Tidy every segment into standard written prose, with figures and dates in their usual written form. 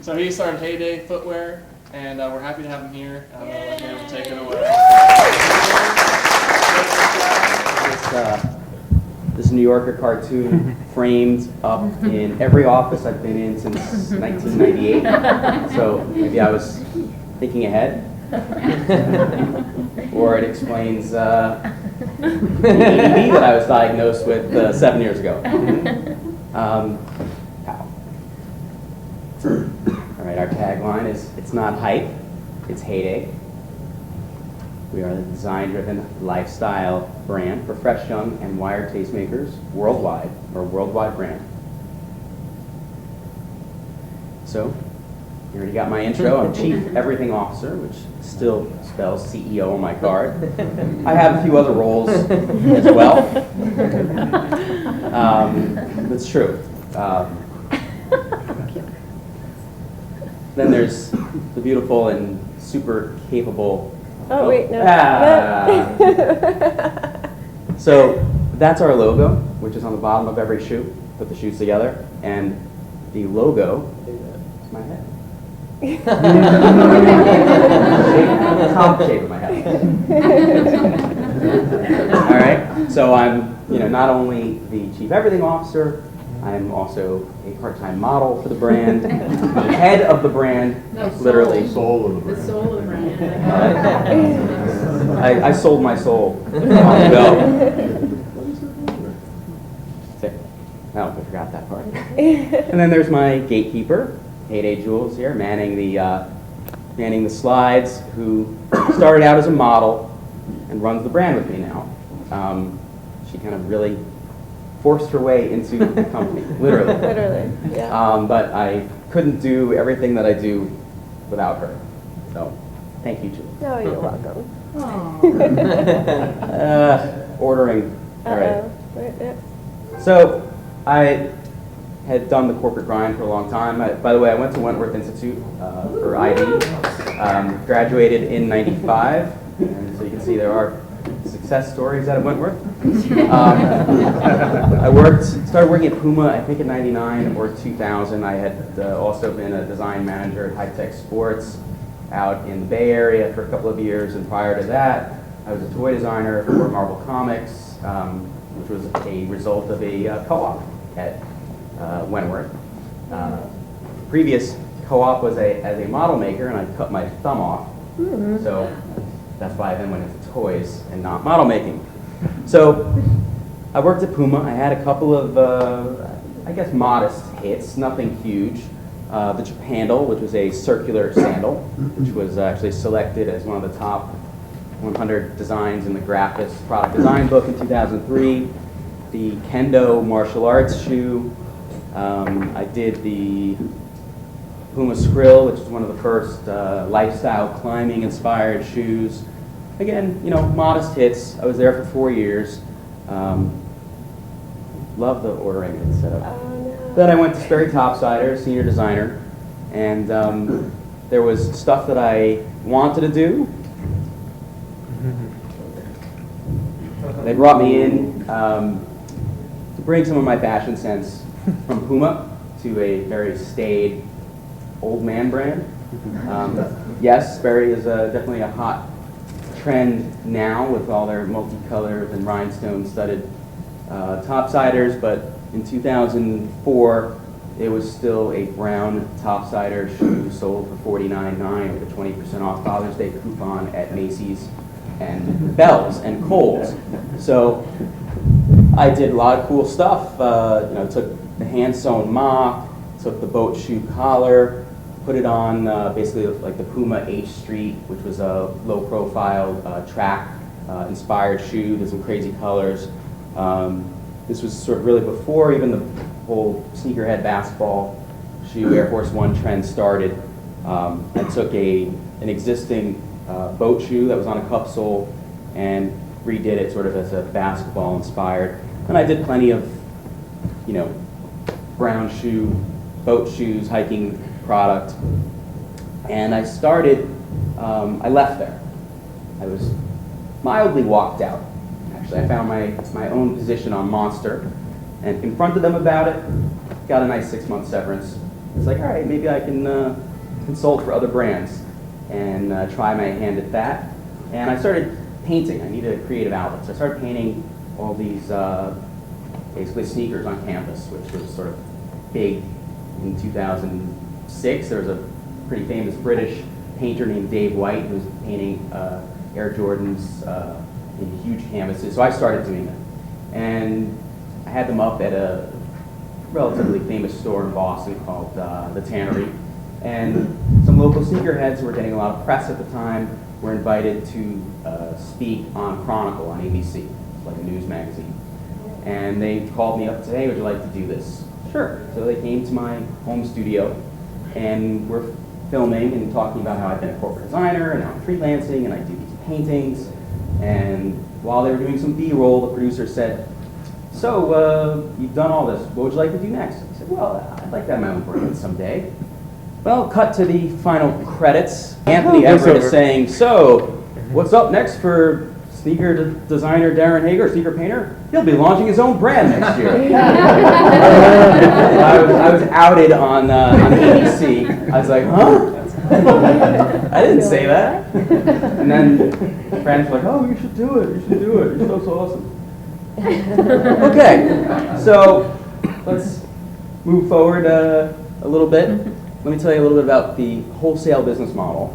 So he started Heyday Footwear, and we're happy to have him here. I'm going to let him take it away. This New Yorker cartoon framed up in every office I've been in since 1998. So maybe I was thinking ahead. Or it explains the ADD that I was diagnosed with 7 years ago. All right, our tagline is, it's not hype, it's Heyday. We are the design-driven lifestyle brand for fresh, young, and wired tastemakers worldwide, or worldwide brand. So, you already got my intro. I'm Chief Everything Officer, which still spells CEO on my card. I have a few other roles as well. That's true. Then there's the beautiful and super capable. Oh, wait, no. So that's our logo, which is on the bottom of every shoe. Put the shoes together, and the logo is my head. Top shape of my head. All right. So I'm, not only the Chief Everything Officer, I'm also a part-time model for the brand, the head of the brand, literally. Soul of the brand. The soul of the brand. I sold my soul long ago. Oh, I forgot that part. And then there's my gatekeeper, Heyday Jules here, manning the slides, who started out as a model and runs the brand with me now. She kind of really forced her way into the company, literally. Literally, yeah. But I couldn't do everything that I do without her. So, thank you, Julie. No, you're welcome. Ordering. All right. Right, yeah. So, I had done the corporate grind for a long time. By the way, I went to Wentworth Institute for ID. Graduated in '95, and so you can see there are success stories out of Wentworth. I started working at Puma, I think in '99 or 2000. I had also been a design manager at High Tech Sports out in the Bay Area for a couple of years, and prior to that, I was a toy designer for Marvel Comics, which was a result of a co-op at Wentworth. Previous co-op was as a model maker, and I cut my thumb off, so that's why I then went into toys and not model making. So I worked at Puma. I had a couple of, I guess, modest hits, nothing huge. The Japandal, which was a circular sandal, which was actually selected as one of the top 100 designs in the Graphis product design book in 2003. The Kendo martial arts shoe. I did the Puma Skrill, which is one of the first lifestyle climbing inspired shoes. Again, modest hits. I was there for 4 years. Love the ordering setup. Oh, no. Then I went to Sperry Topsider, senior designer, and there was stuff that I wanted to do. They brought me in to bring some of my fashion sense from Puma to a very staid old man brand. Yes, Sperry is definitely a hot trend now with all their multicolored and rhinestone studded topsiders, but in 2004 it was still a brown topsider shoe sold for $49.9 with a 20% off Father's Day coupon at Macy's and Bell's and Kohl's. So I did a lot of cool stuff. Took the hand-sewn mock, took the boat shoe collar, put it on basically like the Puma H Street, which was a low-profile track inspired shoe. Did some crazy colors. This was sort of really before even the whole sneakerhead basketball shoe Air Force One trend started. I took an existing boat shoe that was on a cup sole and redid it sort of as a basketball inspired. And I did plenty of, brown shoe, boat shoes, hiking product. And I started, I left there. I was mildly walked out. Actually, I found my own position on Monster and confronted them about it. Got a nice 6-month severance. It's like, all right, maybe I can consult for other brands and try my hand at that. And I started painting. I needed a creative outlet. So I started painting all these basically sneakers on canvas, which was sort of big in 2006. There was a pretty famous British painter named Dave White who was painting Air Jordans in huge canvases. So I started doing that. And I had them up at a relatively famous store in Boston called the Tannery. And some local sneakerheads who were getting a lot of press at the time were invited to speak on Chronicle on ABC. It's like a news magazine. And they called me up and said, hey, would you like to do this? Sure. So they came to my home studio and we're filming and talking about how I've been a corporate designer and how I'm freelancing and I do these paintings. And while they were doing some B-roll, the producer said, so you've done all this, what would you like to do next? I said, well, I'd like to have my own brand someday. Well, cut to the final credits. Anthony Everett is saying, so what's up next for sneaker designer Darin Hager, sneaker painter? He'll be launching his own brand next year. I was outed on ABC. I was like, huh? I didn't say that. And then friends were like, oh, you should do it. You should do it. You're so awesome. Okay, so let's move forward a little bit. Let me tell you a little bit about the wholesale business model.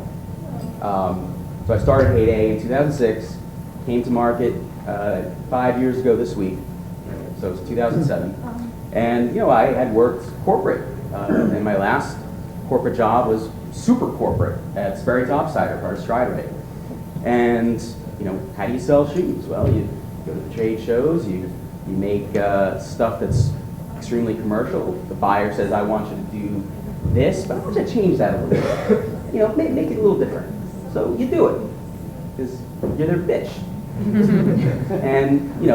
So I started Heyday in 2006, came to market 5 years ago this week, so it's 2007. And I had worked corporate, and my last corporate job was super corporate at Sperry Topsider, part of Stride Rate. And how do you sell shoes? Well, you go to the trade shows, you make stuff that's extremely commercial. The buyer says, I want you to do this, but I want you to change that a little bit. Make it a little different. So you do it, because you're their bitch. And you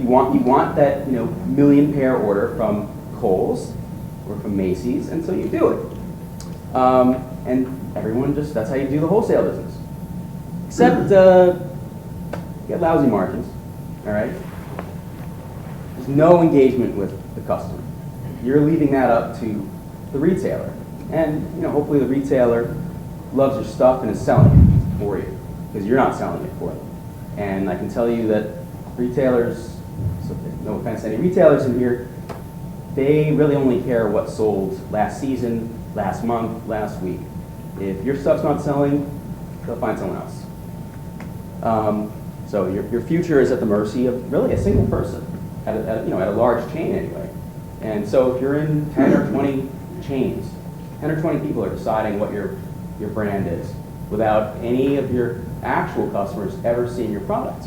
want that million pair order from Kohl's or from Macy's, and so you do it. And everyone that's how you do the wholesale business. Except you get lousy margins, all right? There's no engagement with the customer. You're leaving that up to the retailer. And hopefully the retailer loves your stuff and is selling it for you, because you're not selling it for them. And I can tell you that retailers, so no offense to any retailers in here, they really only care what sold last season, last month, last week. If your stuff's not selling, they'll find someone else. So your future is at the mercy of really a single person, at a large chain anyway. And so if you're in 10 or 20 chains, 10 or 20 people are deciding what your brand is without any of your actual customers ever seeing your product.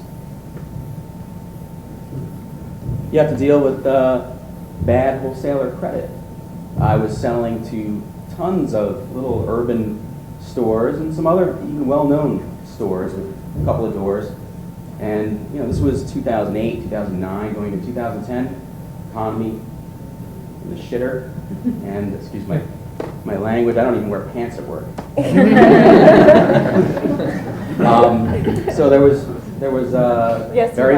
You have to deal with bad wholesaler credit. I was selling to tons of little urban stores and some other even well-known stores with a couple of doors. And this was 2008, 2009, going to 2010. Economy in the shitter. And excuse my language, I don't even wear pants at work. So there was Yes, very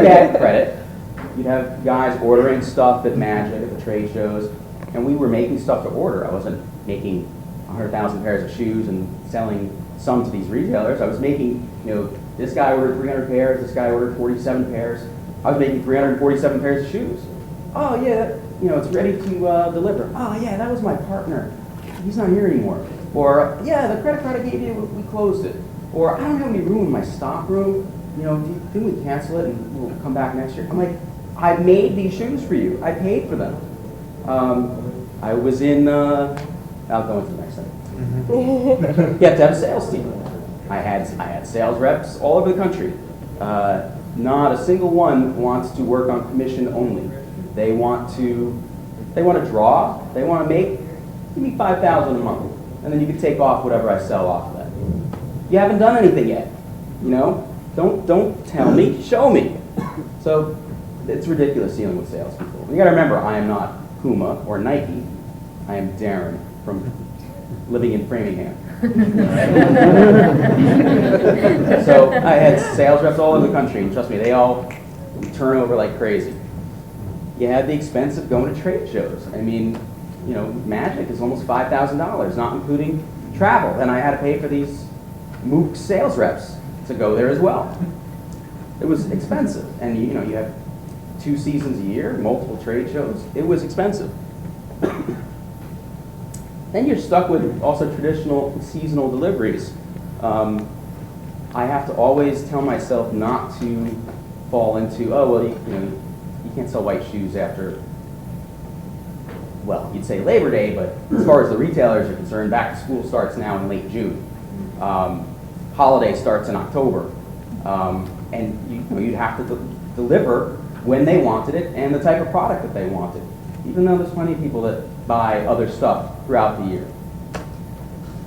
bad credit. You'd have guys ordering stuff at Magic, at the trade shows, and we were making stuff to order. I wasn't making 100,000 pairs of shoes and selling some to these retailers. I was making, this guy ordered 300 pairs, this guy ordered 47 pairs. I was making 347 pairs of shoes. Oh yeah, it's ready to deliver. Oh yeah, that was my partner. He's not here anymore. Or yeah, the credit card I gave you, we closed it. Or I don't have any room in my stock room. Didn't we cancel it and we'll come back next year? I'm like, I made these shoes for you. I paid for them. I was in, I'll go into the next thing. You have to have a sales team. I had sales reps all over the country. Not a single one wants to work on commission only. They want to They want to draw. They want to make, give me $5,000 a month, and then you can take off whatever I sell off of that. You haven't done anything yet, you know? Don't tell me, show me. So it's ridiculous dealing with salespeople. You got to remember, I am not Puma or Nike. I am Darin from living in Framingham. So I had sales reps all over the country, and trust me, they all turn over like crazy. You had the expense of going to trade shows. I mean, you know, Magic is almost $5,000, not including travel. And I had to pay for these MOOC sales reps to go there as well. It was expensive. And you know, you have 2 seasons a year, multiple trade shows. It was expensive. Then you're stuck with also traditional seasonal deliveries. I have to always tell myself not to fall into, oh, well, you know, you can't sell white shoes after, well, you'd say Labor Day, but as far as the retailers are concerned, back to school starts now in late June. Holiday starts in October. And you'd have to deliver when they wanted it and the type of product that they wanted, even though there's plenty of people that buy other stuff throughout the year.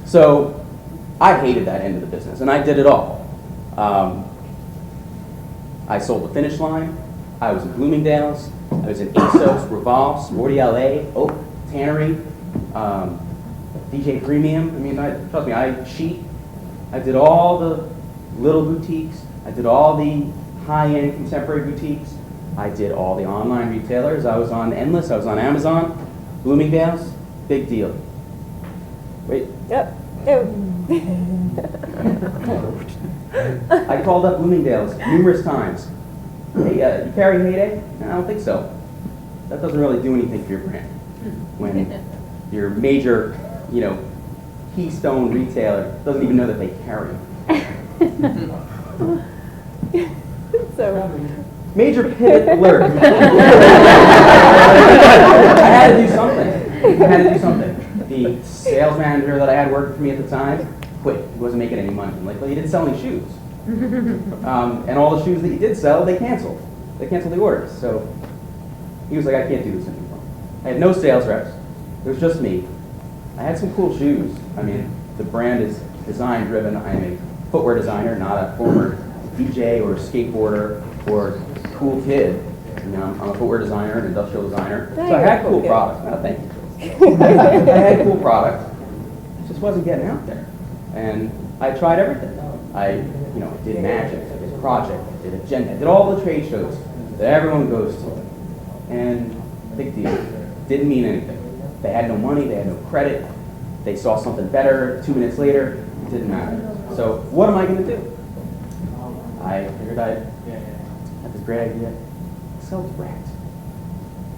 So I hated that end of the business, and I did it all. I sold the Finish Line. I was in Bloomingdale's. I was in ASOS, Revolve, Sporty LA, Oak, Tannery, DJ Premium. I mean, trust me, I cheat. I did all the little boutiques. I did all the high-end contemporary boutiques. I did all the online retailers. I was on Endless. I was on Amazon, Bloomingdale's. Big deal. Wait. Yep. I called up Bloomingdale's numerous times. Hey, you carry Heyday? No, I don't think so. That doesn't really do anything for your brand. When your major, you know, keystone retailer doesn't even know that they carry them. So, Major pivot alert. I had to do something. The sales manager that I had working for me at the time quit. He wasn't making any money. I'm like, well, you didn't sell any shoes. And all the shoes that you did sell, they canceled. They canceled the orders. So he was like, I can't do this anymore. I had no sales reps. It was just me. I had some cool shoes. I mean, the brand is design driven. I'm a footwear designer, not a former DJ or skateboarder or cool kid. You know, I'm a footwear designer, an industrial designer. So I had cool products. No, thank you. I had cool products. It just wasn't getting out there. And I tried everything. I did Magic, I did Project, I did Agenda, I did all the trade shows that everyone goes to. And big deal. Didn't mean anything. They had no money, they had no credit. They saw something better 2 minutes later, it didn't matter. So what am I going to do? I figured I had this great idea. Sell direct.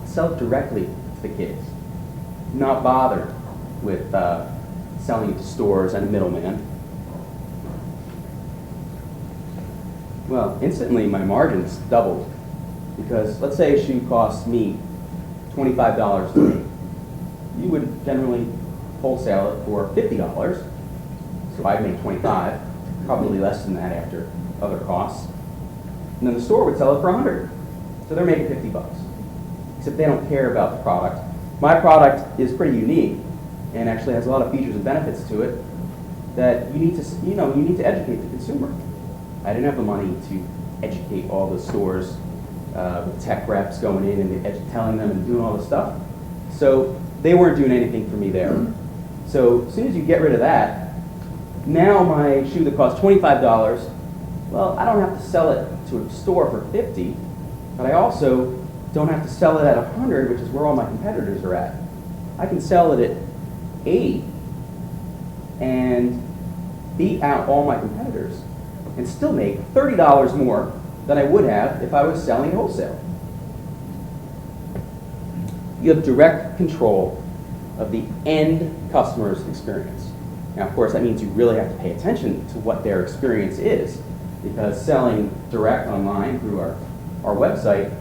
Sell directly to the kids. Not bothered with selling to stores and a middleman. Well, instantly my margins doubled. Because let's say a shoe costs me $25 to make. You would generally wholesale it for $50. So I'd make $25, probably less than that after other costs. And then the store would sell it for $100. So they're making $50. Except they don't care about the product. My product is pretty unique and actually has a lot of features and benefits to it that you need to educate the consumer. I didn't have the money to educate all the stores with tech reps going in and telling them and doing all this stuff. So they weren't doing anything for me there. So as soon as you get rid of that, now my shoe that costs $25, well, I don't have to sell it to a store for $50, but I also don't have to sell it at $100, which is where all my competitors are at. I can sell it at $80 and beat out all my competitors and still make $30 more than I would have if I was selling wholesale. You have direct control of the end customer's experience. Now, of course, that means you really have to pay attention to what their experience is, because selling direct online through our website,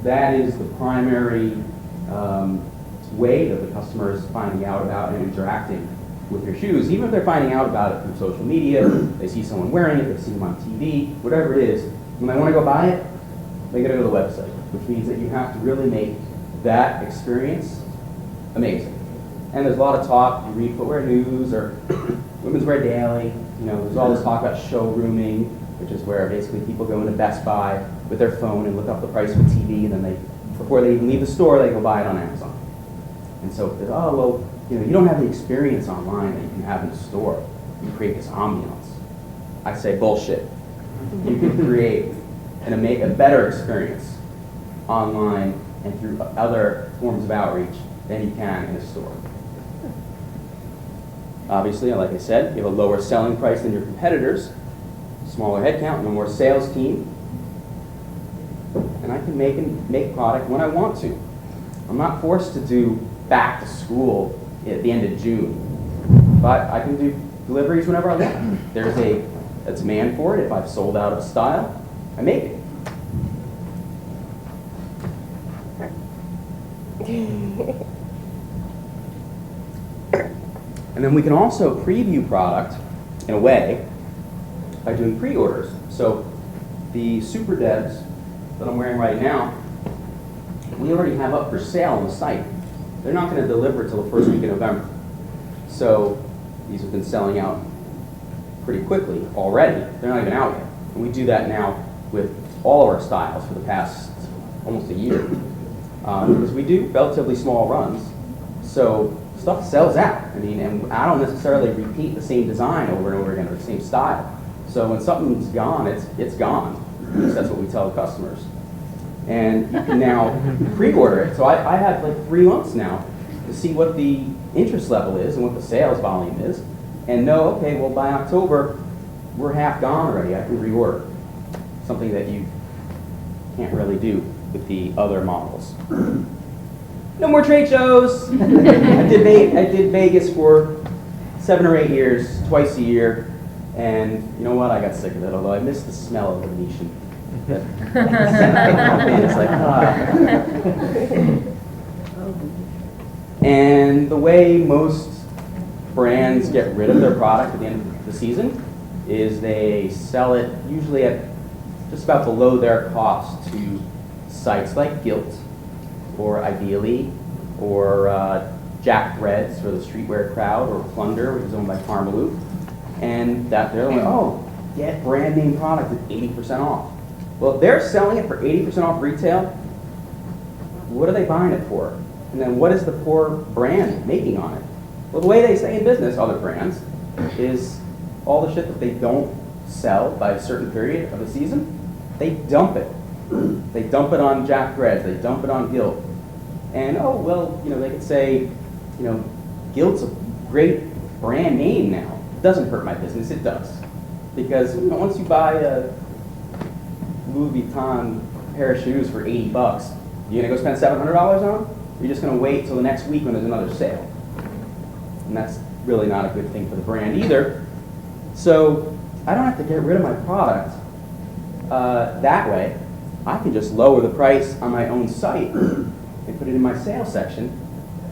that is the primary way that the customer is finding out about and interacting with your shoes. Even if they're finding out about it through social media, they see someone wearing it, they see them on TV, whatever it is, when they want to go buy it, they got to go to the website, which means that you have to really make that experience, amazing. And there's a lot of talk, you read Footwear News or Women's Wear Daily, you know, there's all this talk about showrooming, which is where basically people go into Best Buy with their phone and look up the price of a TV, and then they, before they even leave the store, they go buy it on Amazon. And so, oh, well, you know, you don't have the experience online that you can have in the store. You create this ambiance. I say bullshit. You can create and make a better experience online and through other forms of outreach than you can in a store. Obviously, like I said, you have a lower selling price than your competitors, smaller headcount, and a more sales team. And I can make product when I want to. I'm not forced to do back to school at the end of June, but I can do deliveries whenever I want. There's a demand for it. If I've sold out of style, I make it. And then we can also preview product in a way by doing pre-orders. So the Super Devs that I'm wearing right now, we already have up for sale on the site. They're not going to deliver till the first week of November. So these have been selling out pretty quickly already. They're not even out yet. And we do that now with all of our styles for the past almost a year. Because we do relatively small runs. So stuff sells out. I mean, and I don't necessarily repeat the same design over and over again or the same style. So when something's gone, it's gone. At least that's what we tell the customers. And you can now pre-order it. So I have like 3 months now to see what the interest level is and what the sales volume is, and know, okay, well by October, we're half gone already. I can reorder. Something that you can't really do with the other models. No more trade shows. I did Vegas for 7 or 8 years, twice a year, and you know what? I got sick of it. Although I miss the smell of the Venetian. It's like, And the way most brands get rid of their product at the end of the season is they sell it usually at just about below their cost to sites like Gilt or Ideally or Jack Threads for the streetwear crowd, or Plunder, which is owned by Parmalu. And that they're like, oh, get brand name product at 80% off. Well, if they're selling it for 80% off retail, what are they buying it for? And then what is the poor brand making on it? Well, the way they say in business, other brands, is all the shit that they don't sell by a certain period of the season, they dump it. They dump it on Jack Threads, they dump it on Gilt. And oh, well, you know, they could say, you know, Gilt's a great brand name now. It doesn't hurt my business, it does. Because you know, once you buy a Louis Vuitton pair of shoes for 80 bucks, you gonna go spend $700 on them? Or you're just gonna wait till the next week when there's another sale? And that's really not a good thing for the brand either. So I don't have to get rid of my product that way. I can just lower the price on my own site and put it in my sales section.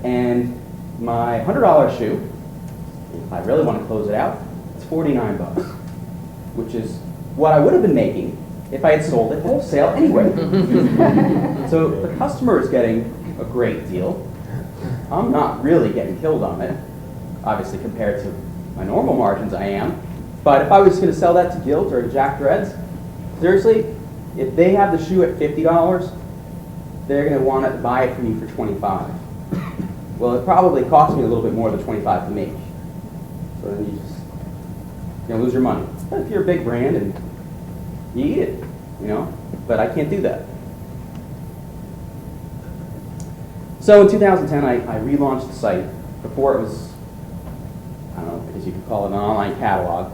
And my $100 shoe, if I really want to close it out, it's 49 bucks, which is what I would have been making if I had sold it wholesale anyway. So the customer is getting a great deal. I'm not really getting killed on it, obviously compared to my normal margins I am. But if I was going to sell that to Gilt or to Jack Threads, seriously, if they have the shoe at $50, they're going to want to buy it from me for $25. Well, it probably cost me a little bit more than $25 to make. So then you're going to lose your money. But if you're a big brand and you eat it, you know, but I can't do that. So in 2010, I relaunched the site. Before it was, I don't know, as you could call it, an online catalog.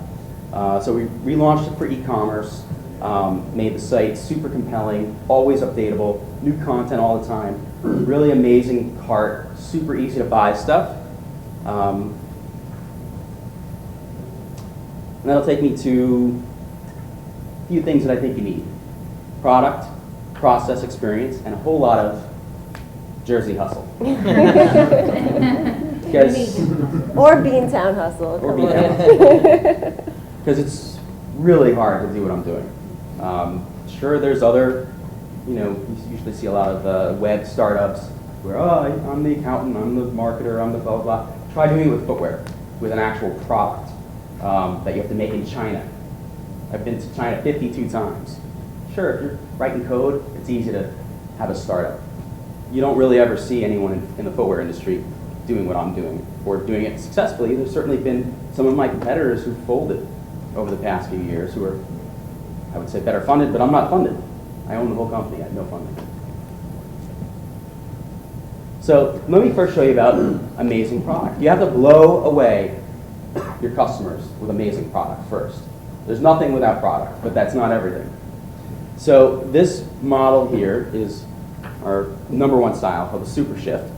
So we relaunched it for e-commerce, made the site super compelling, always updatable, new content all the time, really amazing cart, super easy to buy stuff. And that'll take me to a few things that I think you need. Product, process experience, and a whole lot of Jersey hustle. Or Beantown hustle. Or Beantown. Because it's really hard to do what I'm doing. Sure, there's other, you know, you usually see a lot of web startups where, oh, I'm the accountant, I'm the marketer, I'm the blah, blah, blah. Try doing it with footwear, with an actual product that you have to make in China. I've been to China 52 times. Sure, if you're writing code, it's easy to have a startup. You don't really ever see anyone in the footwear industry doing what I'm doing, or doing it successfully. There's certainly been some of my competitors who've folded over the past few years who are, I would say, better funded, but I'm not funded. I own the whole company, I have no funding. So let me first show you about amazing product. You have to blow away your customers with amazing product first. There's nothing without product, but that's not everything. So this model here is our #1 style called the Super Shift.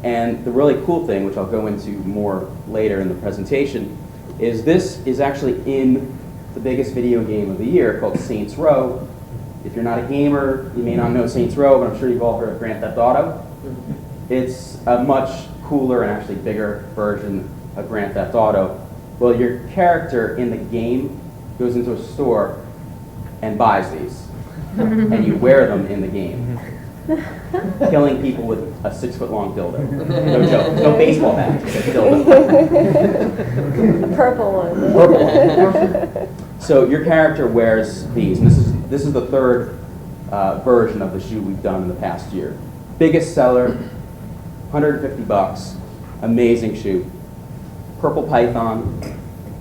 And the really cool thing, which I'll go into more later in the presentation, is this is actually in the biggest video game of the year called Saints Row. If you're not a gamer, you may not know Saints Row, but I'm sure you've all heard of Grand Theft Auto. It's a much cooler and actually bigger version of Grand Theft Auto. Well, your character in the game goes into a store and buys these, and you wear them in the game, killing people with a 6-foot-long dildo. No joke. No baseball bat. Just a dildo. A purple one. Purple one. So your character wears these, and this is the third version of the shoe we've done in the past year. Biggest seller, $150. Amazing shoe. Purple python.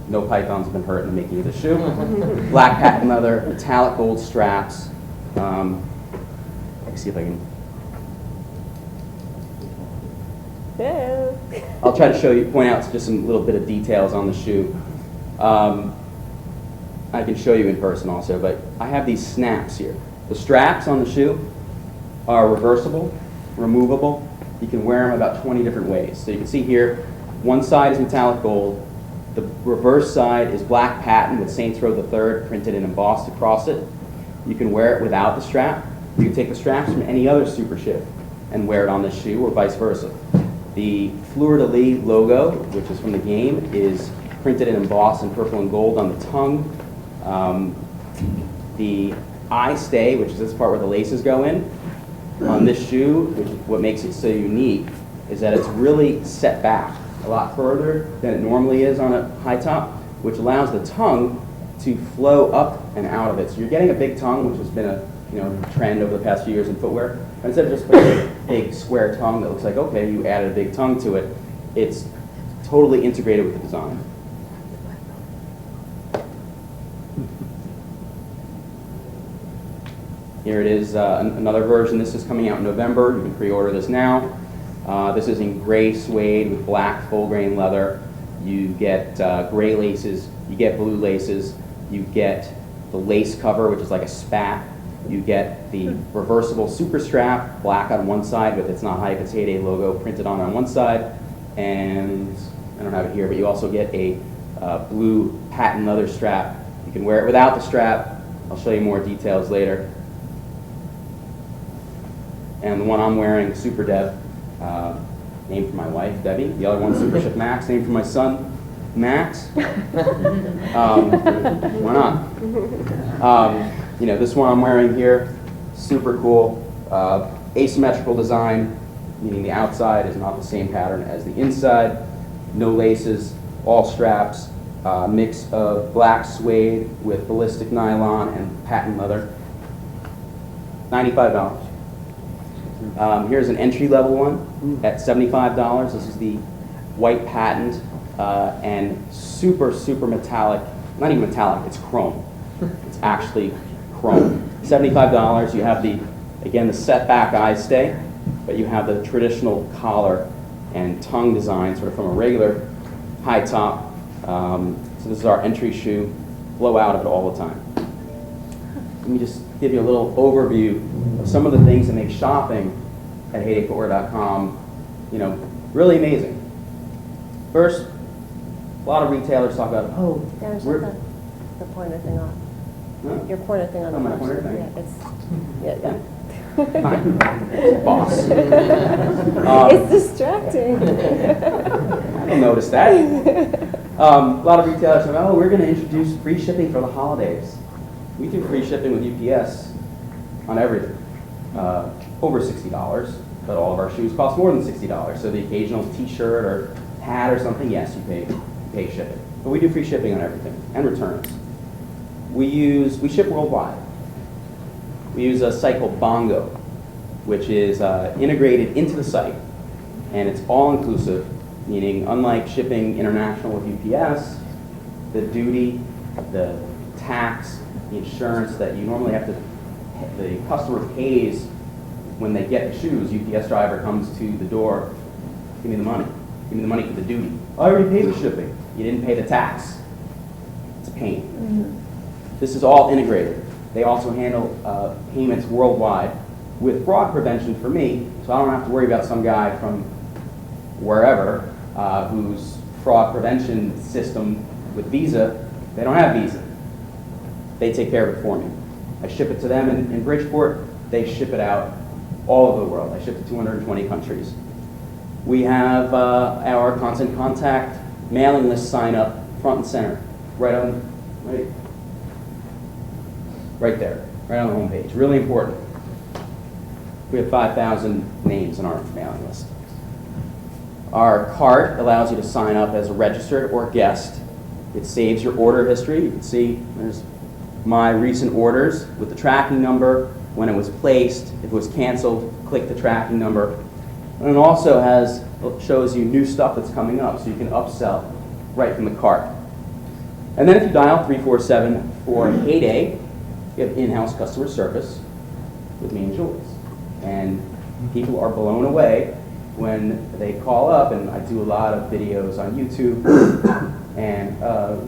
No pythons have been hurt in the making of the shoe. Black patent leather, metallic gold straps. Let's see if I can. Yeah. I'll try to point out just some little bit of details on the shoe. I can show you in person also, but I have these snaps here. The straps on the shoe are reversible, removable. You can wear them about 20 different ways. So you can see here, one side is metallic gold. The reverse side is black patent with Saints Row the Third printed and embossed across it. You can wear it without the strap. You can take the straps from any other Super Shift and wear it on this shoe, or vice versa. The Fleur-de-lis logo, which is from the game, is printed and embossed in purple and gold on the tongue. The eye stay, which is this part where the laces go in, on this shoe, which is what makes it so unique, is that it's really set back a lot further than it normally is on a high top, which allows the tongue to flow up and out of it. So you're getting a big tongue, which has been a trend over the past few years in footwear. But instead of just putting a big square tongue that looks like, okay, you added a big tongue to it, it's totally integrated with the design. Here it is, another version. This is coming out in November. You can pre-order this now. This is in gray suede with black full grain leather. You get gray laces, you get blue laces, you get the lace cover, which is like a spat. You get the reversible super strap, black on one side with It's Not Hype, It's Heyday logo printed on one side. And I don't have it here, but you also get a blue patent leather strap. You can wear it without the strap. I'll show you more details later. And the one I'm wearing, Super Dev, named for my wife, Debbie. The other one, Super Shift Max, named for my son, Max. Why not? This one I'm wearing here, super cool. Asymmetrical design, meaning the outside is not the same pattern as the inside. No laces, all straps, mix of black suede with ballistic nylon and patent leather. $95. Here's an entry-level one at $75. This is the white patent and super, super metallic. Not even metallic, it's chrome. It's actually chrome. $75. You have the set back eye stay, but you have the traditional collar and tongue design sort of from a regular high top. So this is our entry shoe. Blow out of it all the time. Let me just give you a little overview of some of the things that make shopping at heydayfootwear.com, really amazing. First, a lot of retailers talk about, Darin, shut the pointer thing off. Huh? Your pointer thing on the my left. pointer thing? Yeah, Fine. Boss. it's distracting. I don't notice that. A lot of retailers say, we're going to introduce free shipping for the holidays. We do free shipping with UPS on everything. Over $60, but all of our shoes cost more than $60. So the occasional t-shirt or hat or something, yes, you pay shipping. But we do free shipping on everything, and returns. We ship worldwide. We use a site called Bongo, which is integrated into the site, and it's all-inclusive, meaning unlike shipping international with UPS, the duty, the tax, the insurance that you normally have to, the customer pays when they get the shoes. UPS driver comes to the door, give me the money. Give me the money for the duty. I already paid the shipping. You didn't pay the tax. It's a pain. Mm-hmm. This is all integrated. They also handle payments worldwide with fraud prevention for me, so I don't have to worry about some guy from wherever whose fraud prevention system with Visa, they don't have Visa. They take care of it for me. I ship it to them in Bridgeport. They ship it out all over the world. I ship to 220 countries. We have our constant contact mailing list sign up front and center, right there, right on the home page. Really important. We have 5,000 names in our mailing list. Our cart allows you to sign up as a registered or guest. It saves your order history. You can see there's my recent orders with the tracking number, when it was placed, if it was canceled, click the tracking number. And it also shows you new stuff that's coming up, so you can upsell right from the cart. And then if you dial 347 for Heyday, you have in-house customer service with me and Jules. And people are blown away when they call up, and I do a lot of videos on YouTube, and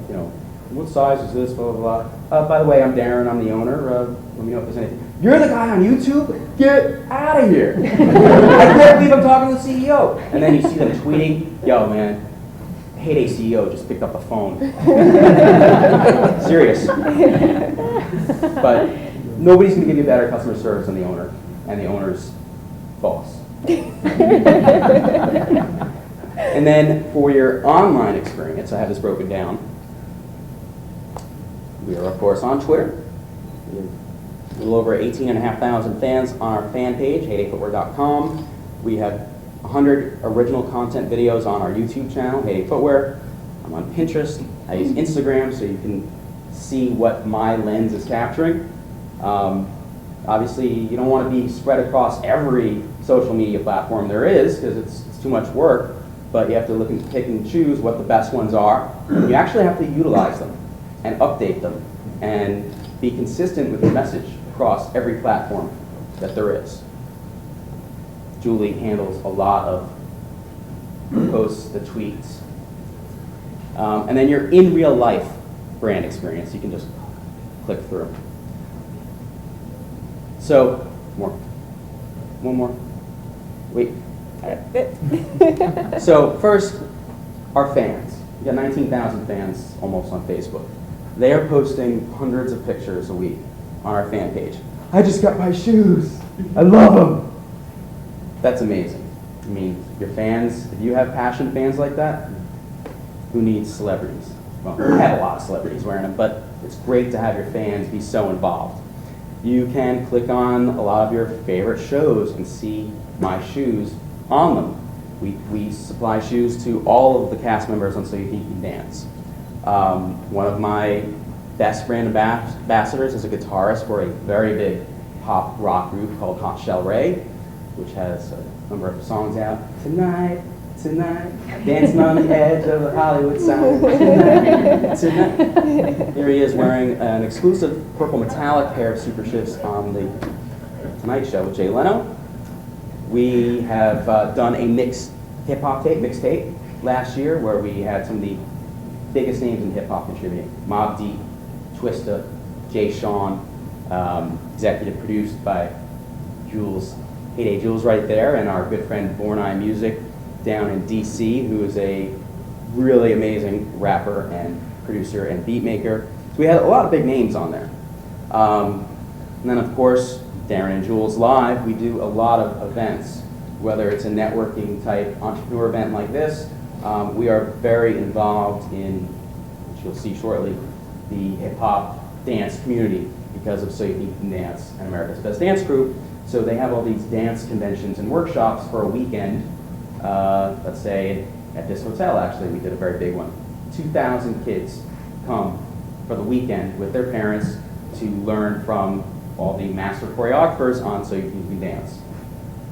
you know, what size is this, blah, blah, blah. By the way, I'm Darin, I'm the owner. Let me know if there's anything. You're the guy on YouTube? Get out of here. I can't believe I'm talking to the CEO. And then you see them tweeting, yo, man, Heyday CEO just picked up the phone. Serious. But nobody's going to give you better customer service than the owner and the owner's boss. And then for your online experience, I have this broken down. We are, of course, on Twitter. We have a little over 18,500 fans on our fan page, heydayfootwear.com. We have 100 original content videos on our YouTube channel, Heyday Footwear. I'm on Pinterest. I use Instagram so you can see what my lens is capturing. Obviously, you don't want to be spread across every social media platform there is because it's too much work, but you have to look and pick and choose what the best ones are. You actually have to utilize them and update them and be consistent with your message across every platform that there is. Julie handles a lot of the posts, the tweets. And then your in real life brand experience, you can just click through. So, one more. Wait. So first, our fans. We got 19,000 fans almost on Facebook. They are posting hundreds of pictures a week on our fan page. I just got my shoes. I love them. That's amazing. I mean, your fans, if you have passionate fans like that, who needs celebrities? Well, we have a lot of celebrities wearing them, but it's great to have your fans be so involved. You can click on a lot of your favorite shows and see my shoes on them. We supply shoes to all of the cast members on So You Think You Can Dance. One of my best brand ambassadors is a guitarist for a very big pop rock group called Hot Shell Ray, which has a number of songs out. Tonight, dancing on the edge of the Hollywood sign. Tonight. Here he is wearing an exclusive purple metallic pair of Super Shifts on the Tonight Show with Jay Leno. We have done a mixed hip-hop mixtape last year where we had some of the biggest names in hip-hop contributing. Mobb Deep, Twista, Jay Sean, executive produced by Jules, Heyday Jules right there, and our good friend Born Eye Music down in DC, who is a really amazing rapper and producer and beat maker. So we had a lot of big names on there. And then of course, Darin and Jules Live, we do a lot of events, whether it's a networking type entrepreneur event like this. We are very involved in, which you'll see shortly, the hip hop dance community because of So You Think You Can Dance and America's Best Dance Group. So they have all these dance conventions and workshops for a weekend. Let's say at this hotel, actually, we did a very big one. 2,000 kids come for the weekend with their parents to learn from all the master choreographers on So You Can Dance.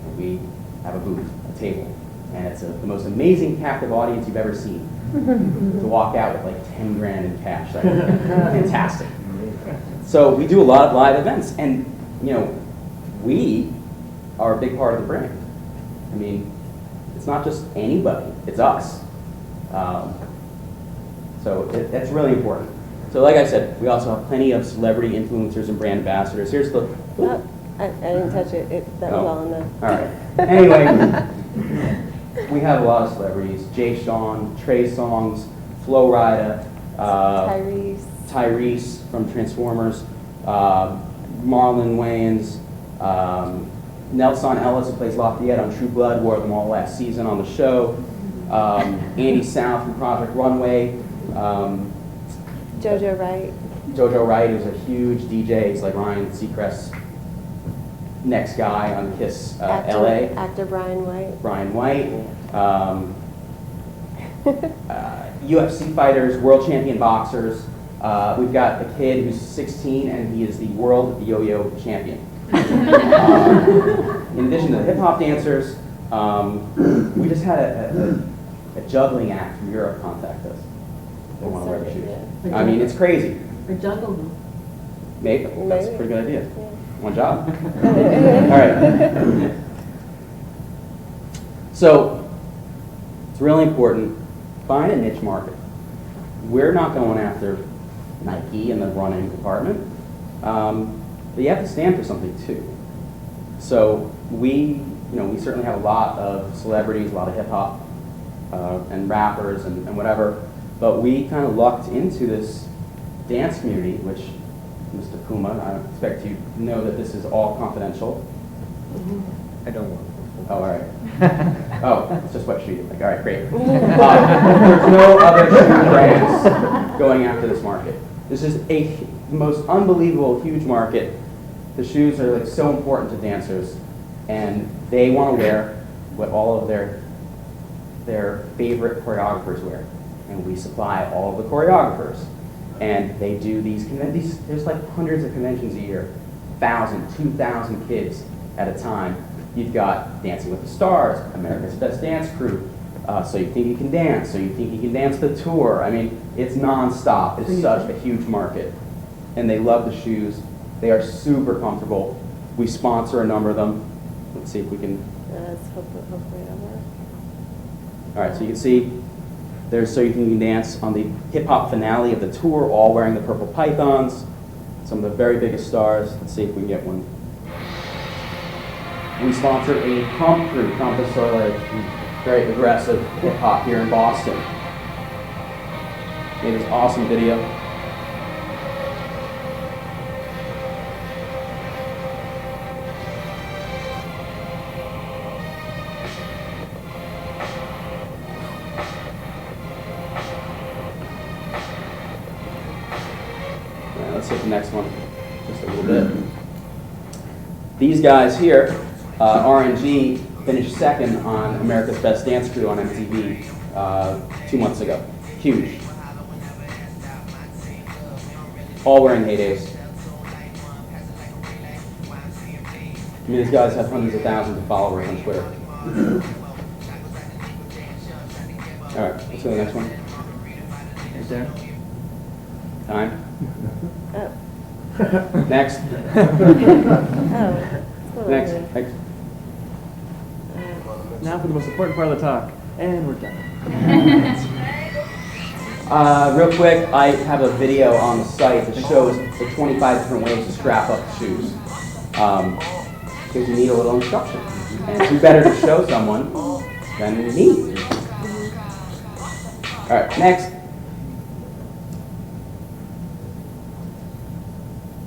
And we have a booth, a table, and it's the most amazing captive audience you've ever seen. To walk out with like 10 grand in cash, like, fantastic. So we do a lot of live events, and you know, we are a big part of the brand. I mean, it's not just anybody, it's us. So that's really important. So like I said, we also have plenty of celebrity influencers and brand ambassadors. Here's the... Oh, I didn't touch it. That was all in there. All right. Anyway, we have a lot of celebrities. Jay Sean, Trey Songz, Flo Rida, Tyrese from Transformers, Marlon Wayans, Nelson Ellis, who plays Lafayette on True Blood, wore them all last season on the show. Andy South from Project Runway. Jojo Wright. Jojo Wright is a huge DJ. He's like Ryan Seacrest's next guy on Kiss LA. Actor Brian White. Brian White. UFC fighters, world champion boxers. We've got a kid who's 16 and he is the world yo-yo champion. In addition to the hip hop dancers, we just had a juggling act from Europe contact us. They want to wear the shoes. I mean, it's crazy. Or juggle them. Maybe. That's a pretty good idea. Yeah. One job. All right. So, it's really important. Find a niche market. We're not going after Nike in the running department, but you have to stand for something too. So we certainly have a lot of celebrities, a lot of hip hop and rappers and whatever, but we kind of lucked into this dance community, which Mr. Puma, I expect you to know that this is all confidential. I don't want Oh, all right. Oh, it's just what she did. Like, all right, great. There's no other shoe brands going after this market. This is the most unbelievable, huge market. The shoes are like so important to dancers, and they want to wear what all of their favorite choreographers wear, and we supply all of the choreographers. And they do these conventions. There's like hundreds of conventions a year, 1,000, 2,000 kids at a time. You've got Dancing with the Stars, America's Best Dance Crew, So You Think You Can Dance, So You Think You Can Dance the Tour. I mean, it's nonstop. It's such a huge market. And they love the shoes. They are super comfortable. We sponsor a number of them. Let's see if we can. Hopefully it'll work. All right, so you can see there's So You Think You Can Dance on the hip-hop finale of the tour, all wearing the purple pythons. Some of the very biggest stars. Let's see if we can get one. We sponsor a comp crew. Comp is sort of like very aggressive hip hop here in Boston. Made this awesome video. Let's hit the next one just a little bit. These guys here, RNG, finished second on America's Best Dance Crew on MTV 2 months ago. Huge. All wearing Heydays. I mean, these guys have hundreds of thousands of followers on Twitter. All right, let's go to the next one. Is there? Time. Oh. Next. Oh. Next. Next. Now for the most important part of the talk. And we're done. Real quick, I have a video on the site that shows the 25 different ways to strap up shoes. Because you need a little instruction. And who better to show someone than me? All right, next.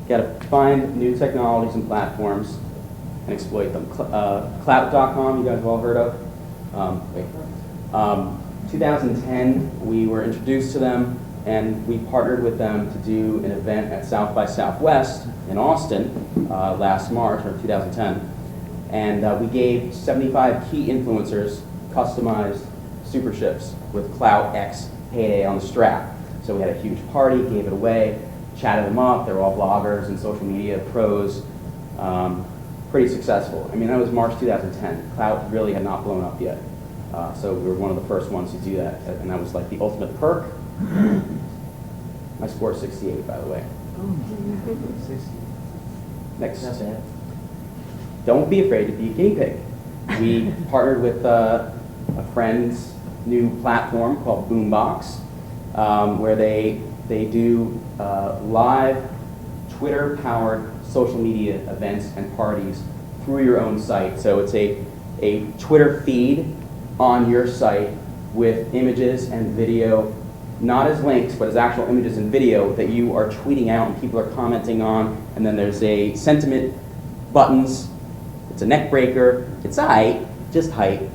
Got to find new technologies and platforms and exploit them. Clout.com, you guys have all heard of? 2010, we were introduced to them, and we partnered with them to do an event at South by Southwest in Austin last March, or 2010. And we gave 75 key influencers customized super ships with Clout X Heyday on the strap. So we had a huge party, gave it away, chatted them up. They're all bloggers and social media pros. Pretty successful. I mean, that was March 2010. Clout really had not blown up yet. So we were one of the first ones to do that. And that was like the ultimate perk. My score is 68, by the way. Next. Not bad. Don't be afraid to be a guinea pig. We partnered with a friend's new platform called Boombox, where they do live Twitter-powered social media events and parties through your own site. So it's a Twitter feed on your site with images and video, not as links, but as actual images and video that you are tweeting out and people are commenting on. And then there's a sentiment buttons. It's a neck breaker. It's height, just height.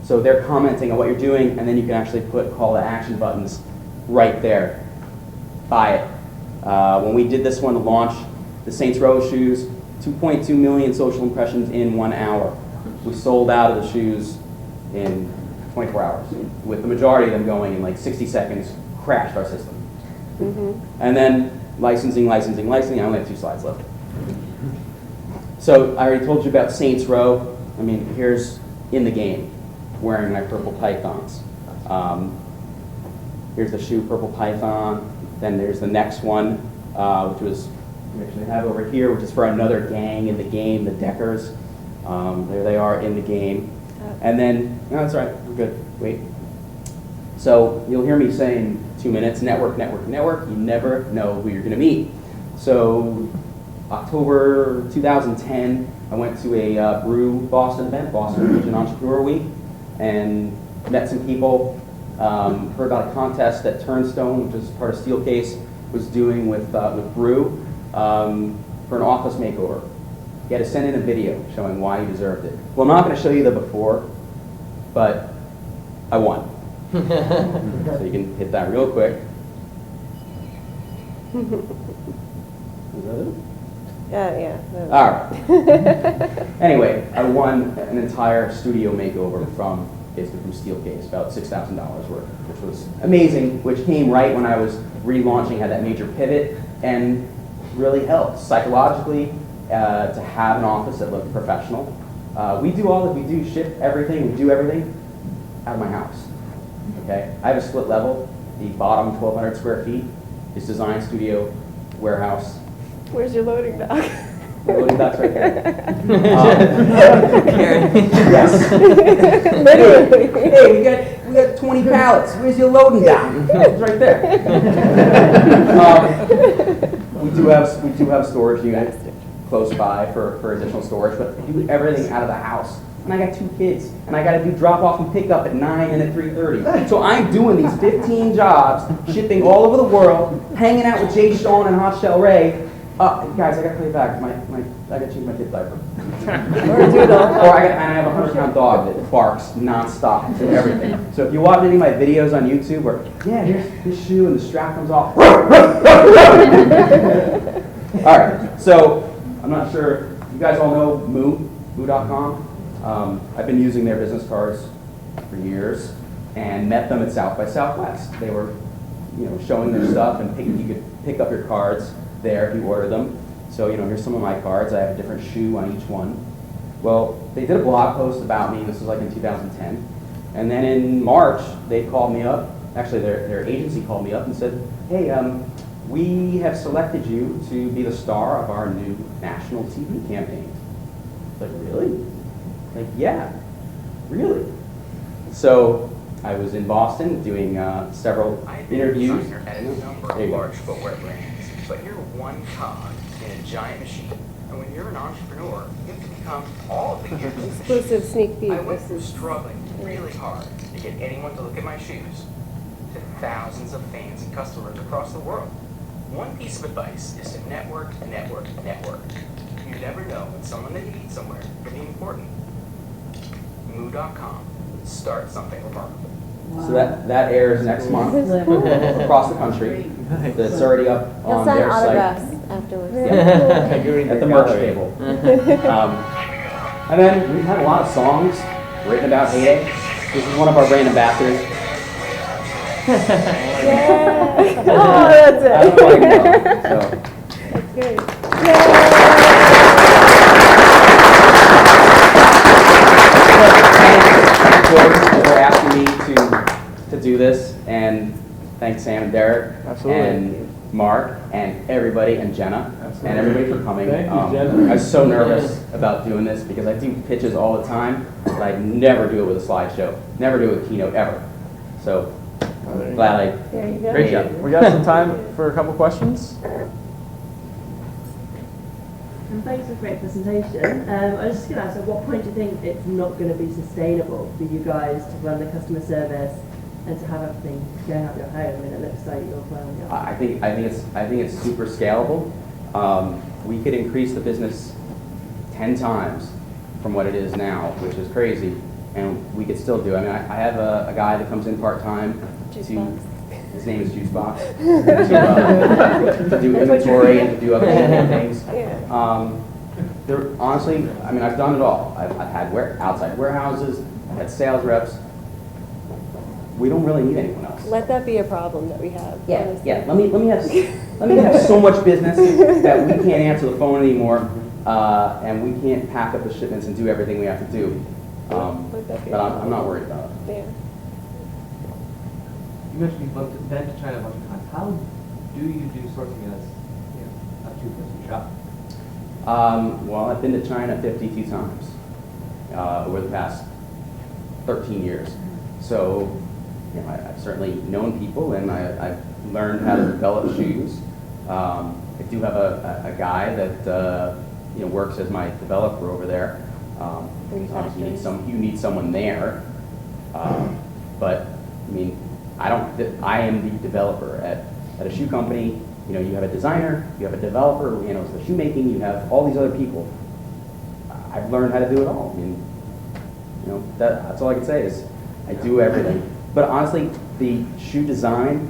So they're commenting on what you're doing, and then you can actually put call to action buttons right there. Buy it. When we did this one to launch the Saints Row shoes, 2.2 million social impressions in 1 hour. We sold out of the shoes in 24 hours, with the majority of them going in like 60 seconds, crashed our system. And then licensing. I only have 2 slides left. So I already told you about Saints Row. I mean, here's in the game, wearing my purple pythons. Here's the shoe, purple python. Then there's the next one, which was, we actually have over here, which is for another gang in the game, the Deckers. There they are in the game. And then, no, that's all right, we're good, wait. So you'll hear me say in 2 minutes, network. You never know who you're gonna meet. So October 2010, I went to a Brew Boston event, Boston Region Entrepreneur Week, and met some people, heard about a contest that Turnstone, which is part of Steelcase, was doing with Brew for an office makeover. You had to send in a video showing why you deserved it. Well, I'm not going to show you the before, but I won. So you can hit that real quick. Is that it? Yeah. All right. Anyway, I won an entire studio makeover from Steelcase, about $6,000 worth, which was amazing, which came right when I was relaunching, had that major pivot, and really helped psychologically to have an office that looked professional. We do ship everything, we do everything out of my house. Okay, I have a split level. The bottom 1,200 square feet is design studio, warehouse. Where's your loading dock? The loading dock's right there. Yes. Literally. Hey, we got 20 pallets. Where's your loading dock? It's right there. We do have storage units close by for additional storage, but I do everything out of the house. And I got 2 kids, and I got to do drop off and pick up at 9 and at 3:30. So I'm doing these 15 jobs, shipping all over the world, hanging out with Jay Sean and Hot Shell Ray. Guys, I got to play back. I got to change my kid's diaper. Or a doodle. And I have a 100-pound dog that barks nonstop and everything. So if you watch any of my videos on YouTube, where here's this shoe and the strap comes off. All right. So I'm not sure. You guys all know Moo.com. I've been using their business cards for years, and met them at South by Southwest. They were, showing their stuff, and you could pick up your cards there if you order them. So, here's some of my cards. I have a different shoe on each one. Well, they did a blog post about me. This was like in 2010. And then in March, they called me up. Actually, their agency called me up and said, hey, we have selected you to be the star of our new national TV campaign. Like, really? Like, yeah, really? So I was in Boston doing several interviews. At a number of large footwear brands, but you're one cog in a giant machine. And when you're an entrepreneur, you have to become all of the gears. Exclusive sneak peek. I went from struggling really hard to get anyone to look at my shoes to thousands of fans and customers across the world. One piece of advice is to network. You never know when someone that you meet somewhere can be important. Moo.com. Start something remarkable. Wow. So that airs next month across the country. That's already up You'll on sign their site. autographs afterwards. Yeah. At the merch table. And then we've had a lot of songs written about Heyday. This is one of our brand ambassadors. Yeah. Oh, that's I it. don't like them, so. That's great. For asking me to do this, and thanks Sam and Derek, Absolutely. and Mark, and everybody, and Jenna, Absolutely. and everybody for coming. Thank you, Jenna. I was so nervous about doing this because I do pitches all the time, but I never do it with a slideshow, never do it with Keynote ever. So glad There you go. Great job. We got some time for a couple questions. And thanks for a great presentation. I was just going to ask, at what point do you think it's not going to be sustainable for you guys to run the customer service and to have everything going out your home, and it looks like you're planning your I think it's super scalable. We could increase the business 10 times from what it is now, which is crazy, and we could still do it. I mean, I have a guy that comes in part-time to, his name is Juicebox, to do inventory and to do other things. Honestly, I mean, I've done it all. I've had outside warehouses, I've had sales reps. We don't really need anyone else. Let that be a problem that we have. Yeah, honestly. yeah. Let me have so much business that we can't answer the phone anymore, and we can't pack up the shipments and do everything we have to do. Let that be a But I'm problem. not worried about it. Yeah. You mentioned you've been to China a bunch of times. How do you do sourcing as a two-person shop? Well, I've been to China 52 times over the past 13 years. So, I've certainly known people, and I've learned how to develop shoes. I do have a guy that works as my developer over there. Obviously, you need someone there, but I mean, I am the developer at a shoe company. You have a designer, you have a developer who handles the shoemaking, you have all these other people. I've learned how to do it all. I mean, that's all I can say is I do everything. But honestly, the shoe design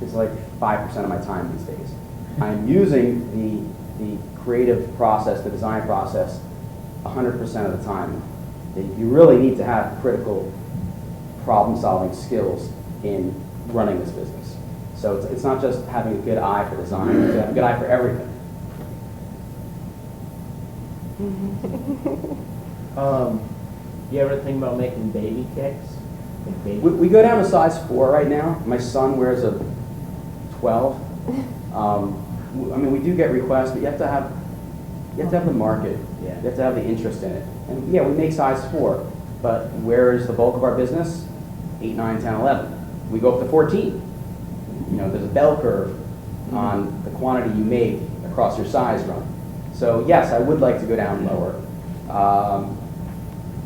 is like 5% of my time these days. I'm using the creative process, the design process, 100% of the time. You really need to have critical problem-solving skills in running this business. So it's not just having a good eye for design, you have to have a good eye for everything. You ever think about making baby kicks? Like baby We go down to size 4 right now. My son wears a 12. I mean, we do get requests, but you have to have the market. Yeah. You have to have the interest in it. And yeah, we make size 4, but where is the bulk of our business? 8, 9, 10, 11. We go up to 14. There's a bell curve on the quantity you make across your size run. So yes, I would like to go down lower.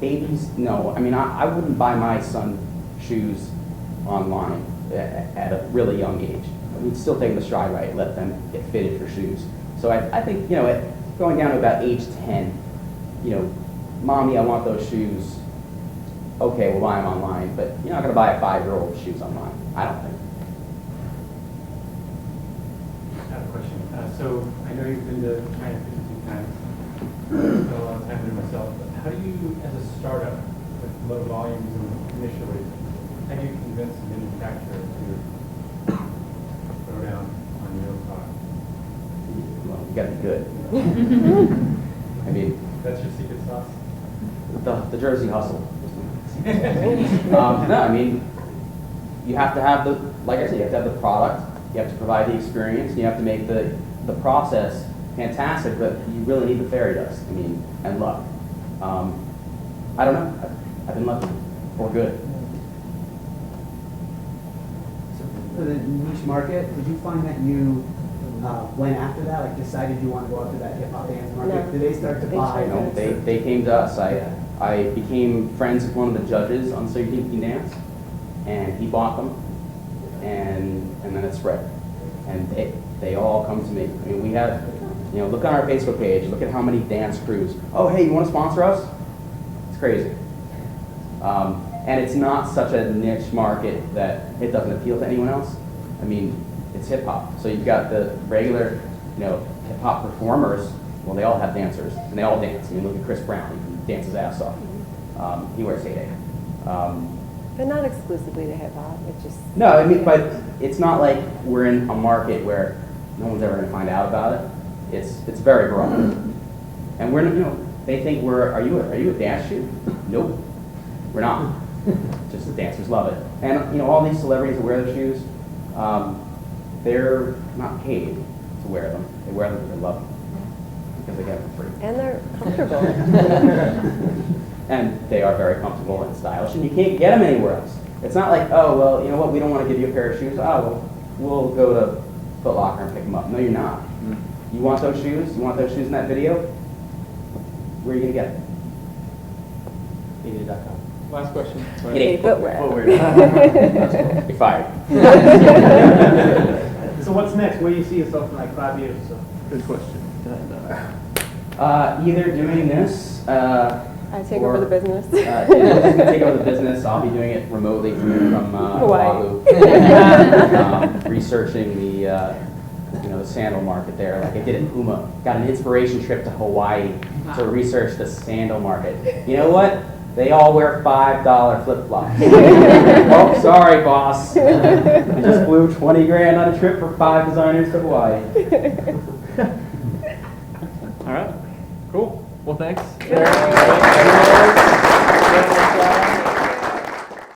Babies, no. I mean, I wouldn't buy my son shoes online at a really young age. We'd still take them the stride right, let them get fitted for shoes. So I think, going down to about age 10, Mommy, I want those shoes. Okay, we'll buy them online, but you're not going to buy a 5-year-old shoes online, I don't think. I have a question. So I know you've been to China 52 times. Spent a lot of time there myself. But how do you, as a startup with low volumes and initially, how do you convince a manufacturer to throw down on your product? Well, you got to be good. I mean, That's your secret sauce? the Jersey hustle. No, I mean, you have to have like I said, you have to have the product, you have to provide the experience, you have to make the process fantastic, but you really need the fairy dust, and luck. I don't know, I've been lucky, or good. So for the niche market, did you find that you went after that, like decided you want to go after that hip hop dance market? No. Did they start to buy? They came to us. I became friends with one of the judges on So You Think You Can Dance, and he bought them, and then it spread. And they all come to me. I mean, we have, look on our Facebook page, look at how many dance crews. Oh, hey, you want to sponsor us? It's crazy. And it's not such a niche market that it doesn't appeal to anyone else. I mean, it's hip hop. So you've got the regular, hip hop performers. Well, they all have dancers, and they all dance. I mean, look at Chris Brown. dance his ass off. He wears Heyday. But not exclusively to hip hop, it's just. No, I mean, but it's not like we're in a market where no one's ever going to find out about it. It's very broad, and we're, they think are you a dance shoe? Nope, we're not. Just the dancers love it, and all these celebrities that wear the shoes, they're not paid to wear them. They wear them because they love them, because they get them for free. And they're comfortable. And they are very comfortable and stylish, and you can't get them anywhere else. It's not like, oh, well, you know what, we don't want to give you a pair of shoes. Oh, well, we'll go to Foot Locker and pick them up. No, you're not. You want those shoes? You want those shoes in that video? Where are you going to get them? Heyday.com. Last question. Heyday Footwear. You're fired. So what's next? Where do you see yourself in like 5 years or so? Good question. Either doing this, I take over the business. yeah, I'm just going to take over the business. I'll be doing it remotely from Hawaii. Oahu. Researching the sandal market there, like I did at Puma. Got an inspiration trip to Hawaii to research the sandal market. You know what? They all wear $5 flip-flops. Oh, sorry, boss. I just blew $20,000 on a trip for 5 designers to Hawaii. All right. Cool. Well, thanks. Good.